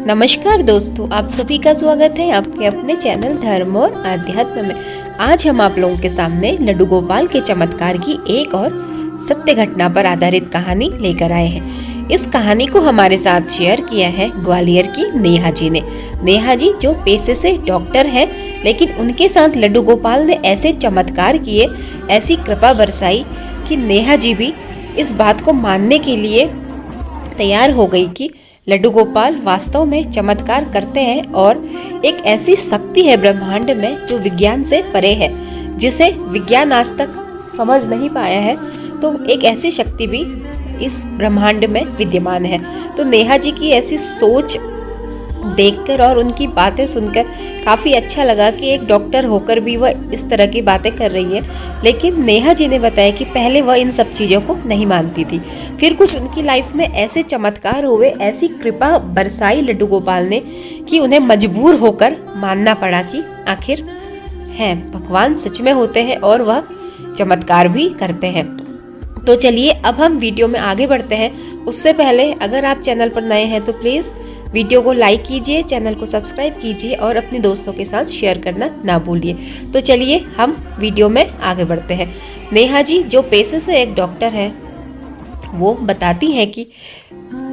नमस्कार दोस्तों, आप सभी का स्वागत है आपके अपने चैनल धर्म और आध्यात्म में। आज हम आप लोगों के सामने लड्डू गोपाल के चमत्कार की एक और सत्य घटना पर आधारित कहानी लेकर आए हैं। इस कहानी को हमारे साथ शेयर किया है ग्वालियर की नेहा जी ने। नेहा जी जो पेशे से डॉक्टर है, लेकिन उनके साथ लड्डू गोपाल ने ऐसे चमत्कार किए, ऐसी कृपा बरसाई कि नेहा जी भी इस बात को मानने के लिए तैयार हो गई कि लड्डू गोपाल वास्तव में चमत्कार करते हैं और एक ऐसी शक्ति है ब्रह्मांड में जो विज्ञान से परे है, जिसे विज्ञान आज तक समझ नहीं पाया है। तो एक ऐसी शक्ति भी इस ब्रह्मांड में विद्यमान है। तो नेहा जी की ऐसी सोच देखकर और उनकी बातें सुनकर काफ़ी अच्छा लगा कि एक डॉक्टर होकर भी वह इस तरह की बातें कर रही है। लेकिन नेहा जी ने बताया कि पहले वह इन सब चीज़ों को नहीं मानती थी, फिर कुछ उनकी लाइफ में ऐसे चमत्कार हुए, ऐसी कृपा बरसाई लड्डू गोपाल ने कि उन्हें मजबूर होकर मानना पड़ा कि आखिर है भगवान सच में होते हैं और वह चमत्कार भी करते हैं। तो चलिए अब हम वीडियो में आगे बढ़ते हैं। उससे पहले अगर आप चैनल पर नए हैं तो प्लीज़ वीडियो को लाइक कीजिए, चैनल को सब्सक्राइब कीजिए और अपने दोस्तों के साथ शेयर करना ना भूलिए। तो चलिए हम वीडियो में आगे बढ़ते हैं। नेहा जी जो पेशे से एक डॉक्टर है, वो बताती हैं कि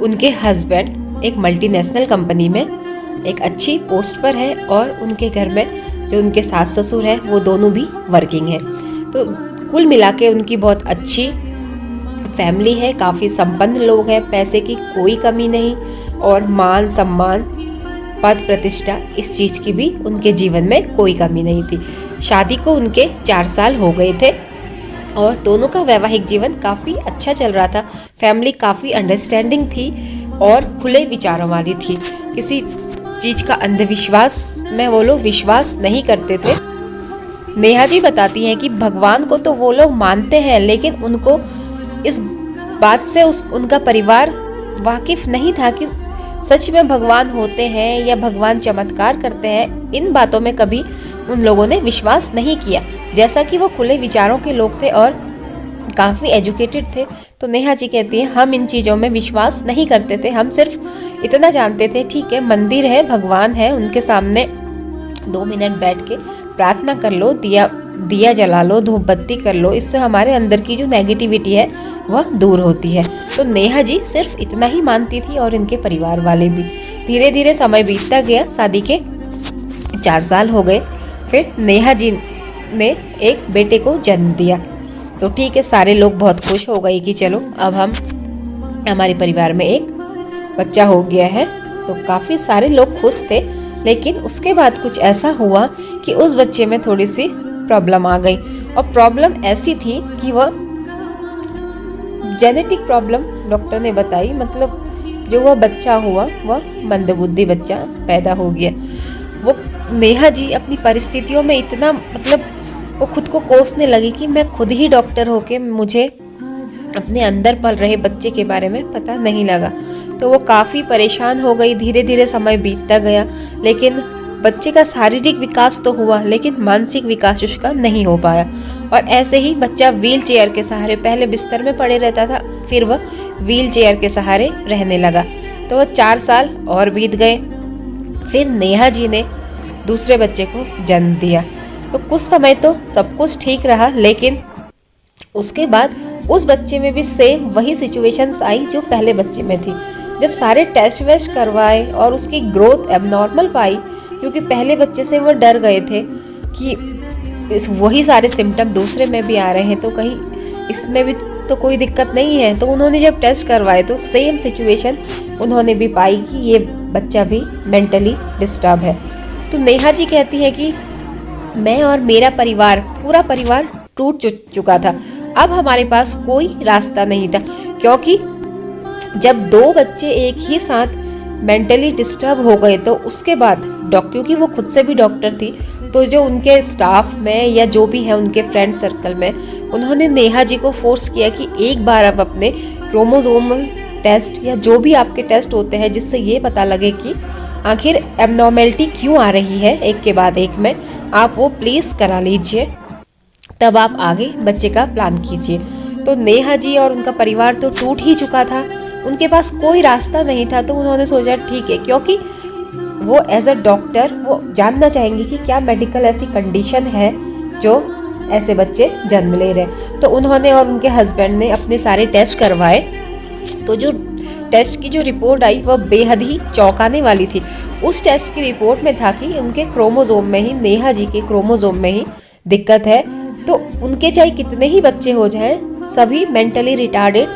उनके हस्बैंड एक मल्टीनेशनल कंपनी में एक अच्छी पोस्ट पर है और उनके घर में जो उनके सास ससुर हैं वो दोनों भी वर्किंग है। तो कुल मिला के उनकी बहुत अच्छी फैमिली है, काफ़ी संपन्न लोग हैं, पैसे की कोई कमी नहीं और मान सम्मान पद प्रतिष्ठा इस चीज़ की भी उनके जीवन में कोई कमी नहीं थी। शादी को उनके 4 साल हो गए थे और दोनों का वैवाहिक जीवन काफ़ी अच्छा चल रहा था। फैमिली काफ़ी अंडरस्टैंडिंग थी और खुले विचारों वाली थी। किसी चीज़ का अंधविश्वास में वो लोग विश्वास नहीं करते थे। नेहा जी बताती हैं कि भगवान को तो वो लोग मानते हैं, लेकिन उनको इस बात से उनका परिवार वाकिफ नहीं था कि सच में भगवान होते हैं या भगवान चमत्कार करते हैं। इन बातों में कभी उन लोगों ने विश्वास नहीं किया। जैसा कि वो खुले विचारों के लोग थे और काफ़ी एजुकेटेड थे, तो नेहा जी कहती हैं हम इन चीज़ों में विश्वास नहीं करते थे। हम सिर्फ इतना जानते थे ठीक है मंदिर है, भगवान है, उनके सामने 2 मिनट बैठ के प्रार्थना कर लो, दिया जला लो, धूप बत्ती कर लो, इससे हमारे अंदर की जो नेगेटिविटी है वह दूर होती है। तो नेहा जी सिर्फ इतना ही मानती थी और इनके परिवार वाले भी। धीरे धीरे समय बीतता गया, शादी के 4 साल हो गए। फिर नेहा जी ने एक बेटे को जन्म दिया। तो ठीक है, सारे लोग बहुत खुश हो गए कि चलो अब हमारे परिवार में एक बच्चा हो गया है। तो काफ़ी सारे लोग खुश थे, लेकिन उसके बाद कुछ ऐसा हुआ कि उस बच्चे में थोड़ी सी प्रॉब्लम आ गई। और प्रॉब्लम ऐसी थी कि वह जेनेटिक प्रॉब्लम डॉक्टर ने बताई, मतलब जो वह बच्चा हुआ वह मंदबुद्धि बच्चा पैदा हो गया। वो नेहा जी अपनी परिस्थितियों में इतना वो खुद को कोसने लगी कि मैं खुद ही डॉक्टर होके मुझे अपने अंदर पल रहे बच्चे के बारे में पता नहीं लगा। तो वो काफ़ी परेशान हो गई। धीरे धीरे समय बीतता गया, लेकिन बच्चे का शारीरिक विकास तो हुआ, लेकिन मानसिक विकास उसका नहीं हो पाया। और ऐसे ही बच्चा व्हील चेयर के सहारे, पहले बिस्तर में पड़े रहता था, फिर वह व्हील चेयर के सहारे रहने लगा। तो वह 4 साल और बीत गए। फिर नेहा जी ने दूसरे बच्चे को जन्म दिया। तो कुछ समय तो सब कुछ ठीक रहा, लेकिन उसके बाद उस बच्चे में भी सेम वही सिचुएशंस आई जो पहले बच्चे में थी। जब सारे टेस्ट वेस्ट करवाए और उसकी ग्रोथ एबनॉर्मल पाई, क्योंकि पहले बच्चे से वो डर गए थे कि वही सारे सिम्टम दूसरे में भी आ रहे हैं, तो कहीं इसमें भी तो कोई दिक्कत नहीं है। तो उन्होंने जब टेस्ट करवाए तो सेम सिचुएशन उन्होंने भी पाई कि ये बच्चा भी मेंटली डिस्टर्ब है। तो नेहा जी कहती है कि मैं और मेरा परिवार, पूरा परिवार टूट चुका था। अब हमारे पास कोई रास्ता नहीं था, क्योंकि जब 2 बच्चे एक ही साथ मेंटली डिस्टर्ब हो गए तो उसके बाद क्योंकि वो खुद से भी डॉक्टर थी, तो जो उनके स्टाफ में या जो भी है उनके फ्रेंड सर्कल में, उन्होंने नेहा जी को फोर्स किया कि एक बार आप अपने क्रोमोसोमल टेस्ट या जो भी आपके टेस्ट होते हैं जिससे ये पता लगे कि आखिर एबनॉर्मेलिटी क्यों आ रही है एक के बाद एक में, आप वो प्लीज़ करा लीजिए, तब आप आगे बच्चे का प्लान कीजिए। तो नेहा जी और उनका परिवार तो टूट ही चुका था, उनके पास कोई रास्ता नहीं था, तो उन्होंने सोचा ठीक है, क्योंकि वो एज अ डॉक्टर वो जानना चाहेंगे कि क्या मेडिकल ऐसी कंडीशन है जो ऐसे बच्चे जन्म ले रहे हैं। तो उन्होंने और उनके हस्बैंड ने अपने सारे टेस्ट करवाए। तो जो टेस्ट की जो रिपोर्ट आई वह बेहद ही चौंकाने वाली थी। उस टेस्ट की रिपोर्ट में था कि उनके क्रोमोसोम में ही, नेहा जी के क्रोमोसोम में ही दिक्कत है। तो उनके चाहे कितने ही बच्चे हो जाएं, सभी मेंटली रिटार्डेड,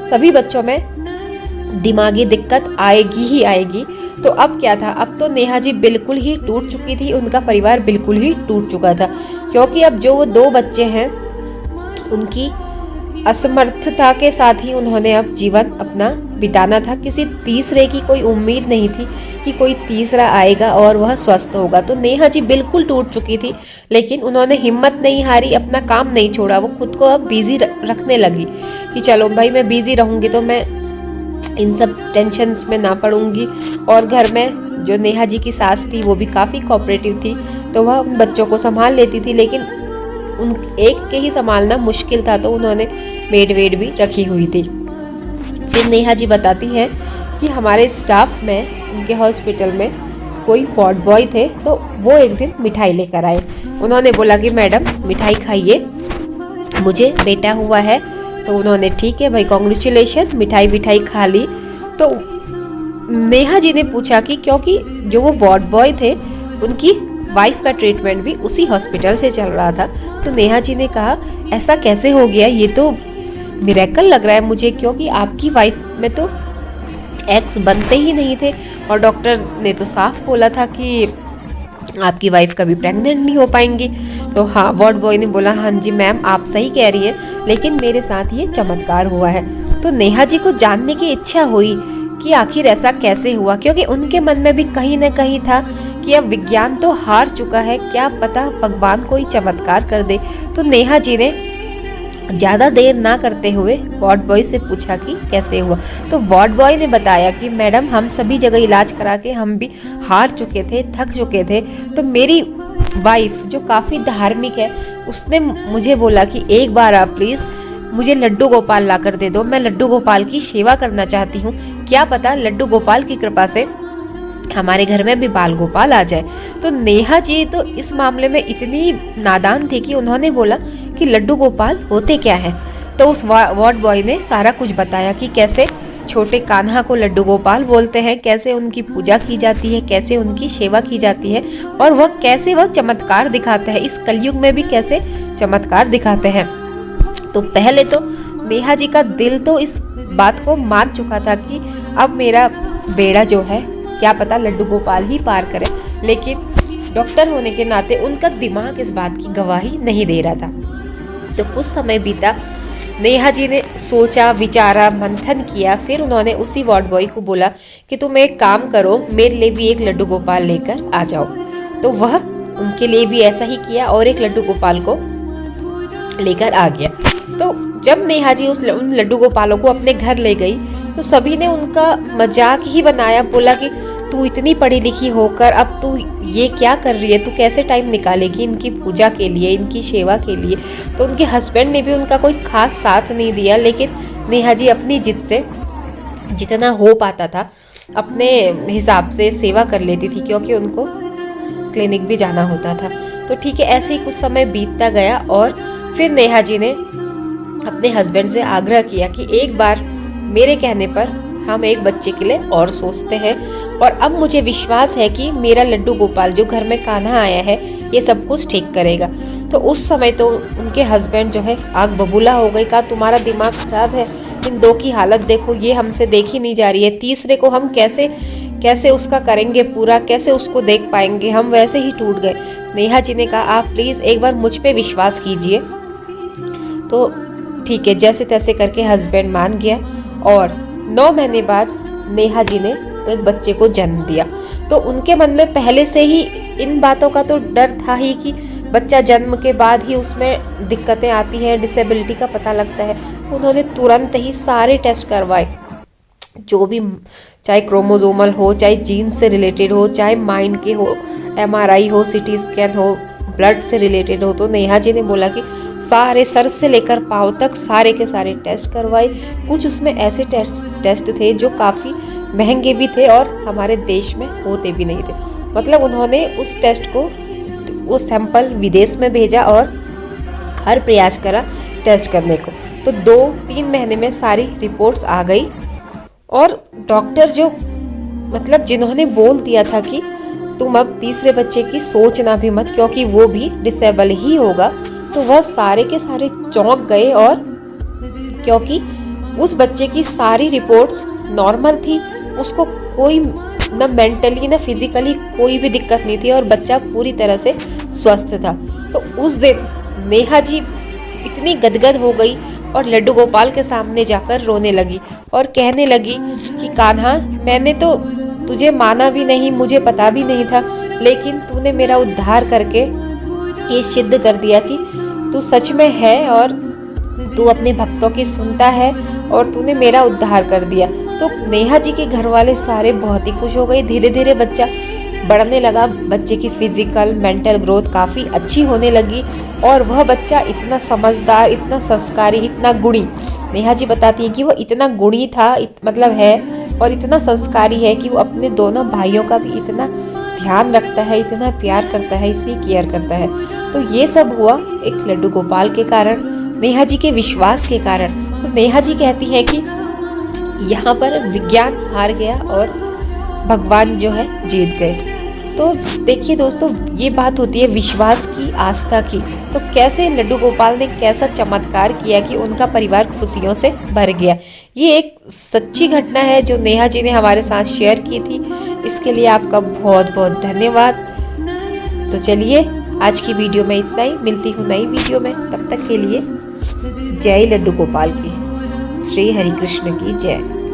सभी बच्चों में दिमागी दिक्कत आएगी ही आएगी। तो अब क्या था, अब तो नेहा जी बिल्कुल ही टूट चुकी थी, उनका परिवार बिल्कुल ही टूट चुका था, क्योंकि अब जो वो 2 बच्चे हैं उनकी असमर्थता के साथ ही उन्होंने अब जीवन अपना बिताना था। किसी तीसरे की कोई उम्मीद नहीं थी कि कोई तीसरा आएगा और वह स्वस्थ होगा। तो नेहा जी बिल्कुल टूट चुकी थी, लेकिन उन्होंने हिम्मत नहीं हारी, अपना काम नहीं छोड़ा। वो खुद को अब बिजी रखने लगी कि चलो भाई मैं बिजी रहूंगी तो मैं इन सब टेंशन्स में ना पड़ूंगी। और घर में जो नेहा जी की सास थी वो भी काफ़ी कोऑपरेटिव थी, तो वह उन बच्चों को संभाल लेती थी, लेकिन उन एक के ही संभालना मुश्किल था, तो उन्होंने मेड वेड भी रखी हुई थी। फिर नेहा जी बताती है कि हमारे स्टाफ में, उनके हॉस्पिटल में कोई वार्ड बॉय थे, तो वो एक दिन मिठाई लेकर आए। उन्होंने बोला कि मैडम मिठाई खाइए, मुझे बेटा हुआ है। तो उन्होंने ठीक है भाई, कॉन्ग्रेचुलेशन, मिठाई खा ली। तो नेहा जी ने पूछा कि क्योंकि जो वो वार्ड बॉय थे उनकी वाइफ का ट्रीटमेंट भी उसी हॉस्पिटल से चल रहा था। तो नेहा जी ने कहा ऐसा कैसे हो गया, ये तो मिरेकल लग रहा है मुझे, क्योंकि आपकी वाइफ में तो एग्स बनते ही नहीं थे, और डॉक्टर ने तो साफ बोला था कि आपकी वाइफ कभी प्रेग्नेंट नहीं हो पाएंगी। तो हाँ, वार्ड बॉय ने बोला हाँ जी मैम आप सही कह रही हैं, लेकिन मेरे साथ ये चमत्कार हुआ है। तो नेहा जी को जानने की इच्छा हुई कि आखिर ऐसा कैसे हुआ, क्योंकि उनके मन में भी कहीं ना कहीं था कि अब विज्ञान तो हार चुका है, क्या पता भगवान कोई चमत्कार कर दे। तो नेहा जी ने ज़्यादा देर ना करते हुए वार्ड बॉय से पूछा कि कैसे हुआ। तो वार्ड बॉय ने बताया कि मैडम हम सभी जगह इलाज करा के हम भी हार चुके थे, थक चुके थे। तो मेरी वाइफ जो काफ़ी धार्मिक है, उसने मुझे बोला कि एक बार आप प्लीज़ मुझे लड्डू गोपाल ला कर दे दो, मैं लड्डू गोपाल की सेवा करना चाहती हूँ, क्या पता लड्डू गोपाल की कृपा से हमारे घर में भी बाल गोपाल आ जाए। तो नेहा जी तो इस मामले में इतनी नादान थी कि उन्होंने बोला कि लड्डू गोपाल होते क्या है। तो उस वार्ड बॉय ने सारा कुछ बताया कि कैसे छोटे कान्हा को लड्डू गोपाल बोलते हैं, कैसे उनकी पूजा की जाती है, कैसे उनकी सेवा की जाती है, और वह कैसे वह चमत्कार दिखाते हैं, इस कलयुग में भी कैसे चमत्कार दिखाते हैं। तो पहले तो नेहा जी का दिल तो इस बात को मान चुका था कि अब मेरा बेड़ा जो है क्या पता लड्डू गोपाल ही पार करे, लेकिन डॉक्टर होने के नाते उनका दिमाग इस बात की गवाही नहीं दे रहा था। तो कुछ समय बीता, नेहा जी ने सोचा, विचारा, मंथन किया। फिर उन्होंने उसी वार्ड बॉय को बोला कि तुम एक काम करो, मेरे लिए भी एक लड्डू गोपाल लेकर आ जाओ। तो वह उनके लिए भी ऐसा ही किया और एक लड्डू गोपाल को लेकर आ गया। तो जब नेहा जी उन लड्डू गोपालों को अपने घर ले गई, तो सभी ने उनका मजाक ही बनाया, बोला कि तू इतनी पढ़ी लिखी होकर अब तू ये क्या कर रही है, तू कैसे टाइम निकालेगी इनकी पूजा के लिए, इनकी सेवा के लिए। तो उनके हस्बैंड ने भी उनका कोई खास साथ नहीं दिया, लेकिन नेहा जी अपनी जिद से जितना हो पाता था अपने हिसाब से सेवा कर लेती थी, क्योंकि उनको क्लिनिक भी जाना होता था। तो ठीक है, ऐसे ही कुछ समय बीतता गया और फिर नेहा जी ने अपने हस्बैंड से आग्रह किया कि एक बार मेरे कहने पर हम एक बच्चे के लिए और सोचते हैं, और अब मुझे विश्वास है कि मेरा लड्डू गोपाल जो घर में कान्हा आया है ये सब कुछ ठीक करेगा। तो उस समय तो उनके हस्बैंड जो है आग बबूला हो गई, कहा तुम्हारा दिमाग खराब है, इन 2 की हालत देखो, ये हमसे देखी नहीं जा रही है, तीसरे को हम कैसे उसका करेंगे पूरा, कैसे उसको देख पाएंगे, हम वैसे ही टूट गए। नेहा जी ने कहा आप प्लीज़ एक बार मुझ पे विश्वास कीजिए। तो ठीक है, जैसे तैसे करके हस्बैंड मान गया और 9 महीने बाद नेहा जी ने एक बच्चे को जन्म दिया। तो उनके मन में पहले से ही इन बातों का तो डर था ही कि बच्चा जन्म के बाद ही उसमें दिक्कतें आती हैं, डिसेबिलिटी का पता लगता है। तो उन्होंने तुरंत ही सारे टेस्ट करवाए, जो भी, चाहे क्रोमोसोमल हो, चाहे जीन से रिलेटेड हो, चाहे माइंड के हो, MRI हो, CT स्कैन हो, ब्लड से रिलेटेड हो। तो नेहा जी ने बोला कि सारे सर से लेकर पाँव तक सारे के सारे टेस्ट करवाए। कुछ उसमें ऐसे टेस्ट थे जो काफ़ी महंगे भी थे और हमारे देश में होते भी नहीं थे। मतलब उन्होंने उस टेस्ट को, वो सैंपल विदेश में भेजा और हर प्रयास करा टेस्ट करने को। तो 2-3 महीने में सारी रिपोर्ट्स आ गई और डॉक्टर जो मतलब जिन्होंने बोल दिया था कि तुम अब तीसरे बच्चे की सोचना भी मत क्योंकि वो भी डिसेबल ही होगा, तो वह सारे के सारे चौंक गए। और क्योंकि उस बच्चे की सारी रिपोर्ट्स नॉर्मल थी, उसको कोई न मेंटली न फिजिकली कोई भी दिक्कत नहीं थी और बच्चा पूरी तरह से स्वस्थ था। तो उस दिन नेहा जी इतनी गदगद हो गई और लड्डू गोपाल के सामने जाकर रोने लगी और कहने लगी कि कान्हा, मैंने तो तुझे माना भी नहीं, मुझे पता भी नहीं था, लेकिन तूने मेरा उद्धार करके ये सिद्ध कर दिया कि तू सच में है और तू अपने भक्तों की सुनता है और तूने मेरा उद्धार कर दिया। तो नेहा जी के घर वाले सारे बहुत ही खुश हो गए। धीरे धीरे बच्चा बढ़ने लगा, बच्चे की फिजिकल मेंटल ग्रोथ काफ़ी अच्छी होने लगी और वह बच्चा इतना समझदार, इतना संस्कारी, इतना गुणी, नेहा जी बताती है कि वो इतना गुणी था, मतलब है, और इतना संस्कारी है कि वो अपने दोनों भाइयों का भी इतना ध्यान रखता है, इतना प्यार करता है, इतनी केयर करता है। तो ये सब हुआ एक लड्डू गोपाल के कारण, नेहा जी के विश्वास के कारण। तो नेहा जी कहती है कि यहाँ पर विज्ञान हार गया और भगवान जो है जीत गए। तो देखिए दोस्तों, ये बात होती है विश्वास की, आस्था की। तो कैसे लड्डू गोपाल ने कैसा चमत्कार किया कि उनका परिवार खुशियों से भर गया। ये एक सच्ची घटना है जो नेहा जी ने हमारे साथ शेयर की थी। इसके लिए आपका बहुत बहुत धन्यवाद। तो चलिए, आज की वीडियो में इतना ही। मिलती हूँ नई वीडियो में, तब तक के लिए जय लड्डू गोपाल की, श्री हरि कृष्ण की जय।